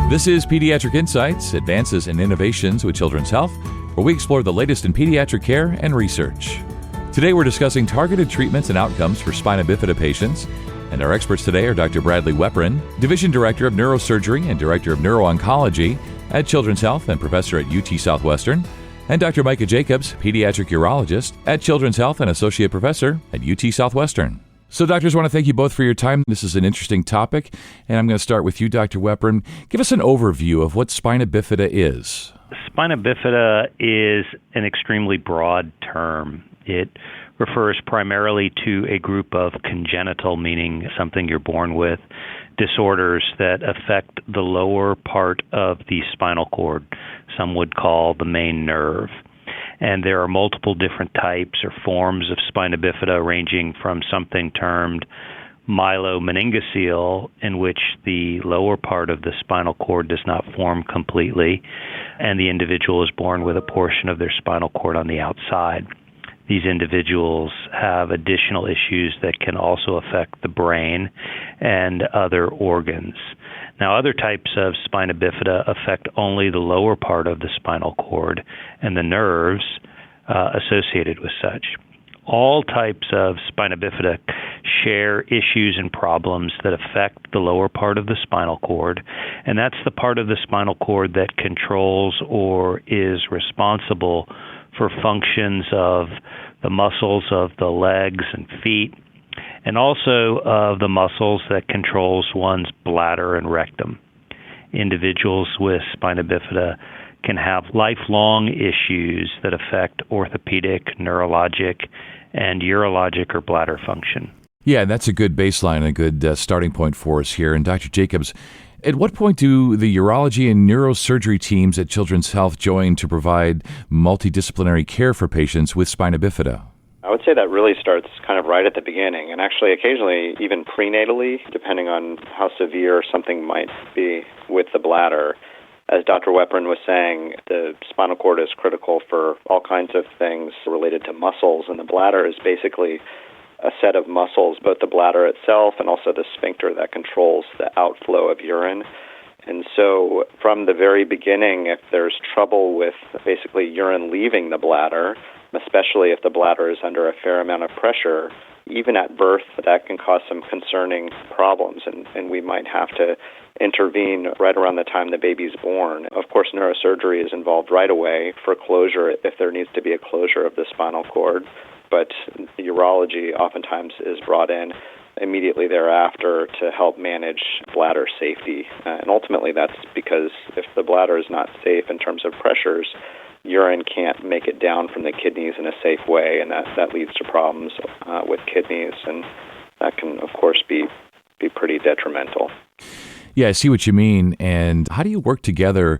This is Pediatric Insights, Advances in Innovations with Children's Health, where we explore the latest in pediatric care and research. Today we're discussing targeted treatments and outcomes for spina bifida patients, and our experts today are Dr. Bradley Weprin, Division Director of Neurosurgery and Director of Neuro-Oncology at Children's Health and Professor at UT Southwestern, and Dr. Micah Jacobs, Pediatric Urologist at Children's Health and Associate Professor at UT Southwestern. So, doctors, I want to thank you both for your time. This is an interesting topic, and I'm going to start with you, Dr. Weprin. Give us an overview of what spina bifida is. Spina bifida is an extremely broad term. It refers primarily to a group of congenital, meaning something you're born with, disorders that affect the lower part of the spinal cord, some would call the main nerve. And there are multiple different types or forms of spina bifida, ranging from something termed myelomeningocele, in which the lower part of the spinal cord does not form completely, and the individual is born with a portion of their spinal cord on the outside. These individuals have additional issues that can also affect the brain and other organs. Now, other types of spina bifida affect only the lower part of the spinal cord and the nerves associated with such. All types of spina bifida share issues and problems that affect the lower part of the spinal cord, and that's the part of the spinal cord that controls or is responsible for functions of the muscles of the legs and feet, and also of the muscles that controls one's bladder and rectum. Individuals with spina bifida can have lifelong issues that affect orthopedic, neurologic, and urologic or bladder function. Yeah, that's a good baseline, a good starting point for us here. And Dr. Jacobs, at what point do the urology and neurosurgery teams at Children's Health join to provide multidisciplinary care for patients with spina bifida? I would say that really starts kind of right at the beginning, and actually occasionally even prenatally, depending on how severe something might be with the bladder. As Dr. Weprin was saying, the spinal cord is critical for all kinds of things related to muscles, and the bladder is basically a set of muscles, both the bladder itself and also the sphincter that controls the outflow of urine. And so from the very beginning, if there's trouble with basically urine leaving the bladder, especially if the bladder is under a fair amount of pressure, even at birth, that can cause some concerning problems, and we might have to intervene right around the time the baby's born. Of course, neurosurgery is involved right away for closure if there needs to be a closure of the spinal cord, but urology oftentimes is brought in immediately thereafter to help manage bladder safety. And ultimately that's because if the bladder is not safe in terms of pressures, urine can't make it down from the kidneys in a safe way, and that leads to problems with kidneys, and that can, of course, be pretty detrimental. Yeah, I see what you mean. And how do you work together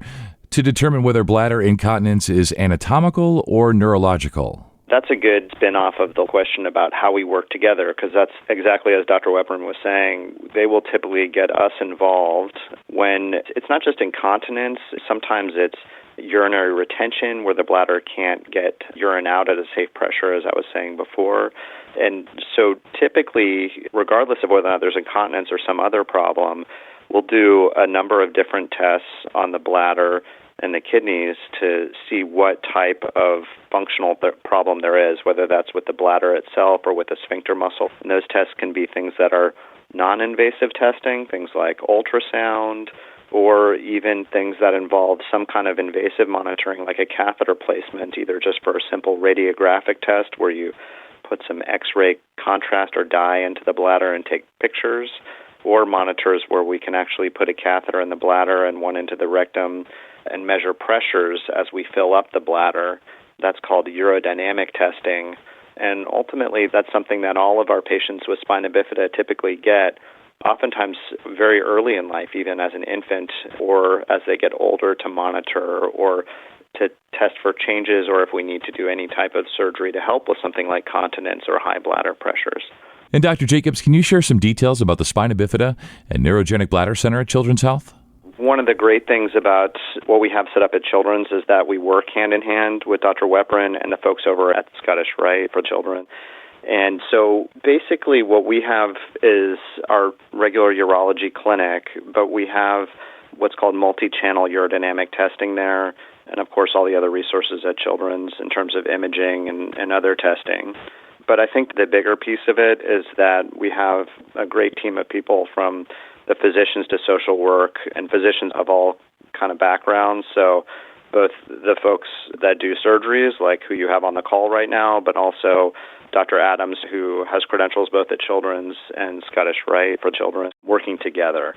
to determine whether bladder incontinence is anatomical or neurological? That's a good spin-off of the question about how we work together, because that's exactly as Dr. Weprin was saying. They will typically get us involved when it's not just incontinence. Sometimes it's urinary retention, where the bladder can't get urine out at a safe pressure, as I was saying before. And so typically, regardless of whether or not there's incontinence or some other problem, we'll do a number of different tests on the bladder and the kidneys to see what type of functional problem there is, whether that's with the bladder itself or with the sphincter muscle. And those tests can be things that are non-invasive testing, things like ultrasound, or even things that involve some kind of invasive monitoring, like a catheter placement, either just for a simple radiographic test where you put some X-ray contrast or dye into the bladder and take pictures, or monitors where we can actually put a catheter in the bladder and one into the rectum and measure pressures as we fill up the bladder. That's called urodynamic testing. And ultimately, that's something that all of our patients with spina bifida typically get, oftentimes very early in life, even as an infant, or as they get older, to monitor or to test for changes, or if we need to do any type of surgery to help with something like continence or high bladder pressures. And Dr. Jacobs, can you share some details about the Spina Bifida and Neurogenic Bladder Center at Children's Health? One of the great things about what we have set up at Children's is that we work hand in hand with Dr. Weprin and the folks over at Scottish Rite for Children. And so basically what we have is our regular urology clinic, but we have what's called multi-channel urodynamic testing there, and of course all the other resources at Children's in terms of imaging and other testing. But I think the bigger piece of it is that we have a great team of people, from the physicians to social work and physicians of all kind of backgrounds. So both the folks that do surgeries, like who you have on the call right now, but also Dr. Adams, who has credentials both at Children's and Scottish Rite for children, working together.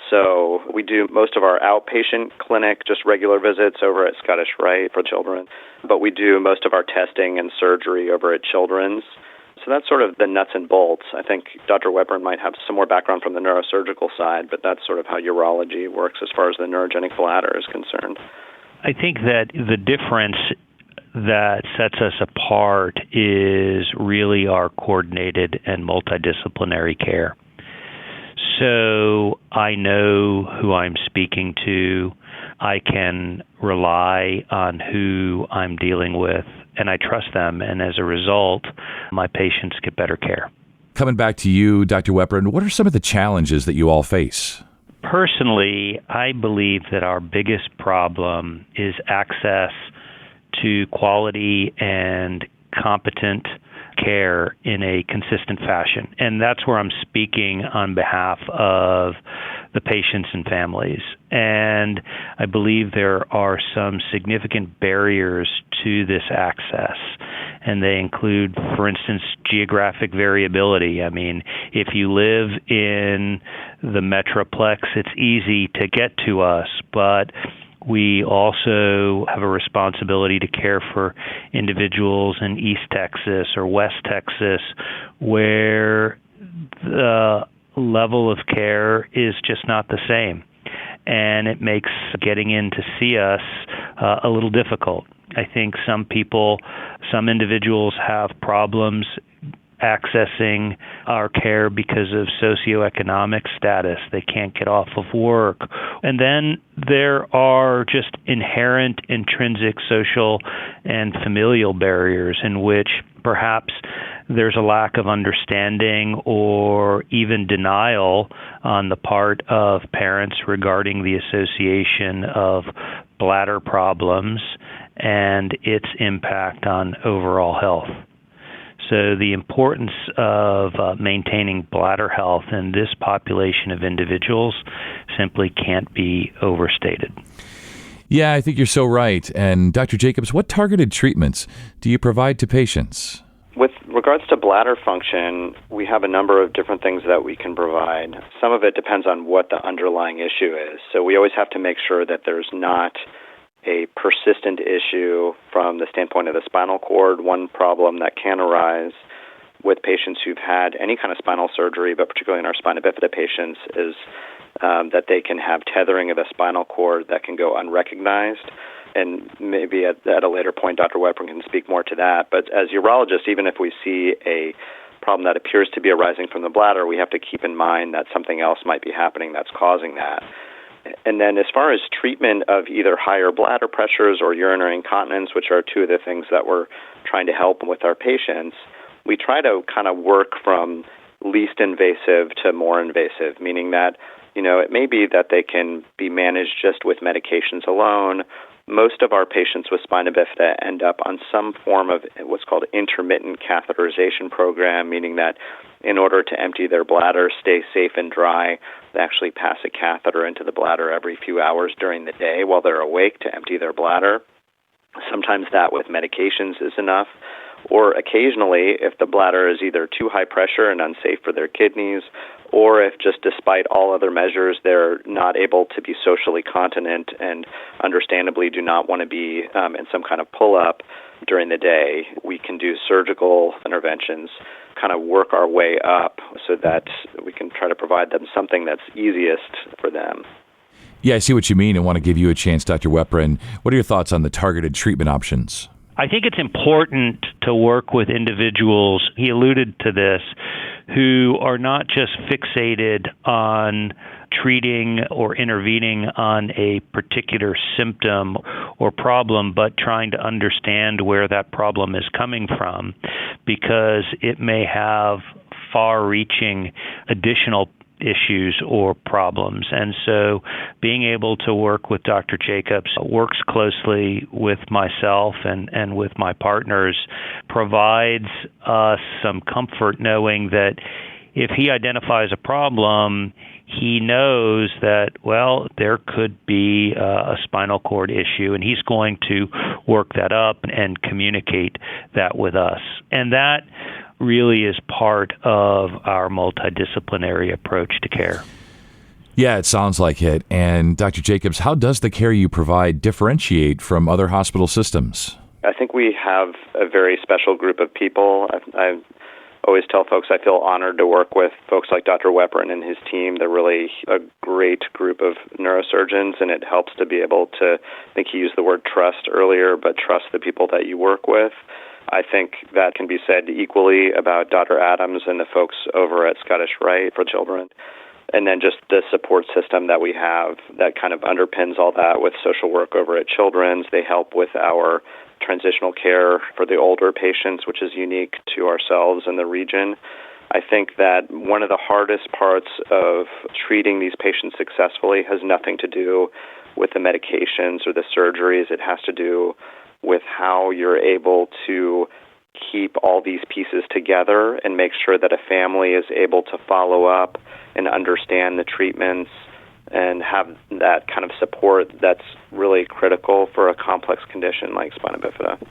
So we do most of our outpatient clinic, just regular visits, over at Scottish Rite for children, but we do most of our testing and surgery over at Children's. So that's sort of the nuts and bolts. I think Dr. Webber might have some more background from the neurosurgical side, but that's sort of how urology works as far as the neurogenic bladder is concerned. I think that the difference that sets us apart is really our coordinated and multidisciplinary care. So I know who I'm speaking to. I can rely on who I'm dealing with, and I trust them. And as a result, my patients get better care. Coming back to you, Dr. Weprin, what are some of the challenges that you all face? Personally, I believe that our biggest problem is access to quality and competent care in a consistent fashion. And that's where I'm speaking on behalf of the patients and families. And I believe there are some significant barriers to this access. And they include, for instance, geographic variability. I mean, if you live in the Metroplex, it's easy to get to us, but we also have a responsibility to care for individuals in East Texas or West Texas where the level of care is just not the same. And it makes getting in to see us a little difficult. I think some individuals have problems accessing our care because of socioeconomic status. They can't get off of work. And then there are just inherent, intrinsic social and familial barriers in which perhaps there's a lack of understanding or even denial on the part of parents regarding the association of bladder problems and its impact on overall health. So the importance of maintaining bladder health in this population of individuals simply can't be overstated. Yeah, I think you're so right. And Dr. Jacobs, what targeted treatments do you provide to patients? With regards to bladder function, we have a number of different things that we can provide. Some of it depends on what the underlying issue is. So we always have to make sure that there's not a persistent issue from the standpoint of the spinal cord. One problem that can arise with patients who've had any kind of spinal surgery, but particularly in our spina bifida patients, is that they can have tethering of the spinal cord that can go unrecognized. And maybe at a later point, Dr. Webber can speak more to that. But as urologists, even if we see a problem that appears to be arising from the bladder, we have to keep in mind that something else might be happening that's causing that. And then as far as treatment of either higher bladder pressures or urinary incontinence, which are two of the things that we're trying to help with our patients, we try to kind of work from least invasive to more invasive, meaning that, it may be that they can be managed just with medications alone. Most of our patients with spina bifida end up on some form of what's called intermittent catheterization program, meaning that in order to empty their bladder, stay safe and dry, they actually pass a catheter into the bladder every few hours during the day while they're awake to empty their bladder. Sometimes that with medications is enough. Or occasionally, if the bladder is either too high pressure and unsafe for their kidneys, or if just despite all other measures, they're not able to be socially continent and understandably do not want to be in some kind of pull-up during the day, we can do surgical interventions, kind of work our way up so that we can try to provide them something that's easiest for them. Yeah, I see what you mean and want to give you a chance, Dr. Weprin. What are your thoughts on the targeted treatment options? I think it's important to work with individuals, he alluded to this, who are not just fixated on treating or intervening on a particular symptom or problem, but trying to understand where that problem is coming from, because it may have far-reaching additional issues or problems. And so being able to work with Dr. Jacobs works closely with myself and with my partners provides us some comfort knowing that if he identifies a problem, he knows that, well, there could be a spinal cord issue, and he's going to work that up and communicate that with us. And that really is part of our multidisciplinary approach to care. Yeah, it sounds like it. And Dr. Jacobs, how does the care you provide differentiate from other hospital systems? I think we have a very special group of people. I always tell folks I feel honored to work with folks like Dr. Weprin and his team. They're really a great group of neurosurgeons, and it helps to be able to, I think he used the word trust earlier, but trust the people that you work with. I think that can be said equally about Dr. Adams and the folks over at Scottish Rite for Children. And then just the support system that we have that kind of underpins all that with social work over at Children's. They help with our transitional care for the older patients, which is unique to ourselves in the region. I think that one of the hardest parts of treating these patients successfully has nothing to do with the medications or the surgeries. It has to do with how you're able to keep all these pieces together and make sure that a family is able to follow up and understand the treatments and have that kind of support that's really critical for a complex condition like spina bifida.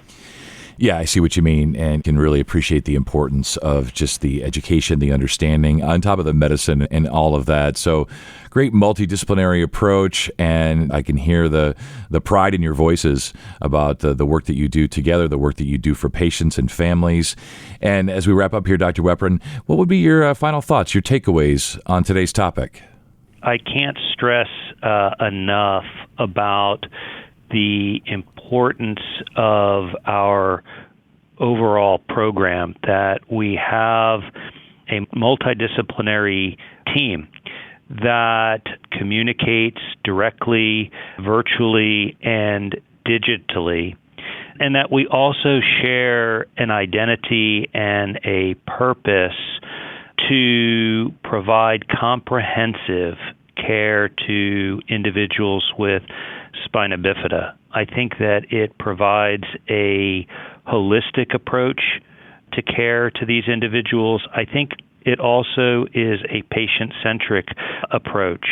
Yeah, I see what you mean, and can really appreciate the importance of just the education, the understanding, on top of the medicine and all of that. So great multidisciplinary approach, and I can hear the pride in your voices about the work that you do together, the work that you do for patients and families. And as we wrap up here, Dr. Weprin, what would be your final thoughts, your takeaways on today's topic? I can't stress enough about the importance of our overall program, that we have a multidisciplinary team that communicates directly, virtually, and digitally, and that we also share an identity and a purpose to provide comprehensive care to individuals with spina bifida. I think that it provides a holistic approach to care to these individuals. I think it also is a patient-centric approach,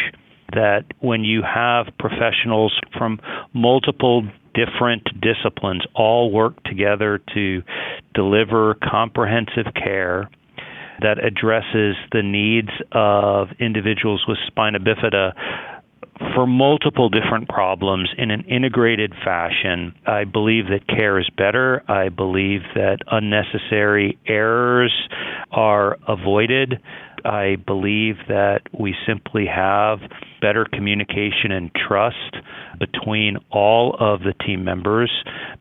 that when you have professionals from multiple different disciplines all work together to deliver comprehensive care that addresses the needs of individuals with spina bifida for multiple different problems in an integrated fashion, I believe that care is better. I believe that unnecessary errors are avoided. I believe that we simply have better communication and trust between all of the team members,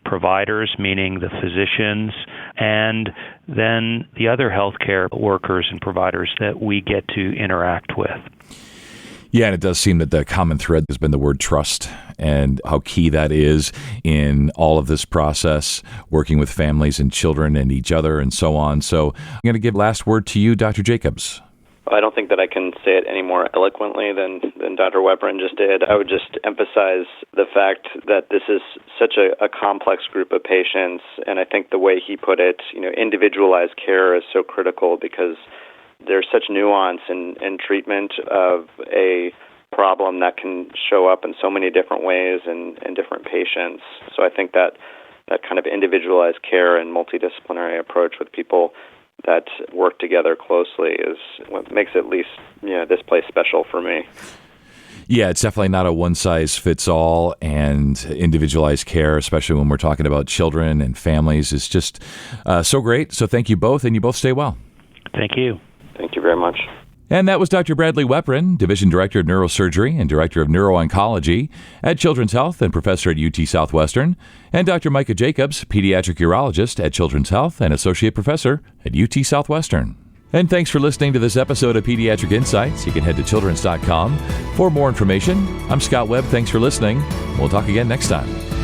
providers, meaning the physicians, and then the other healthcare workers and providers that we get to interact with. Yeah, and it does seem that the common thread has been the word trust and how key that is in all of this process, working with families and children and each other and so on. So I'm going to give last word to you, Dr. Jacobs. I don't think that I can say it any more eloquently than Dr. Weprin just did. I would just emphasize the fact that this is such a complex group of patients, and I think the way he put it, individualized care is so critical because there's such nuance in treatment of a problem that can show up in so many different ways in different patients. So I think that kind of individualized care and multidisciplinary approach with people that work together closely is what makes at least this place special for me. Yeah, it's definitely not a one-size-fits-all, and individualized care, especially when we're talking about children and families, is just so great. So thank you both, and you both stay well. Thank you. Thank you very much. And that was Dr. Bradley Weprin, Division Director of Neurosurgery and Director of Neuro-Oncology at Children's Health and Professor at UT Southwestern, and Dr. Micah Jacobs, Pediatric Urologist at Children's Health and Associate Professor at UT Southwestern. And thanks for listening to this episode of Pediatric Insights. You can head to childrens.com for more information. I'm Scott Webb. Thanks for listening. We'll talk again next time.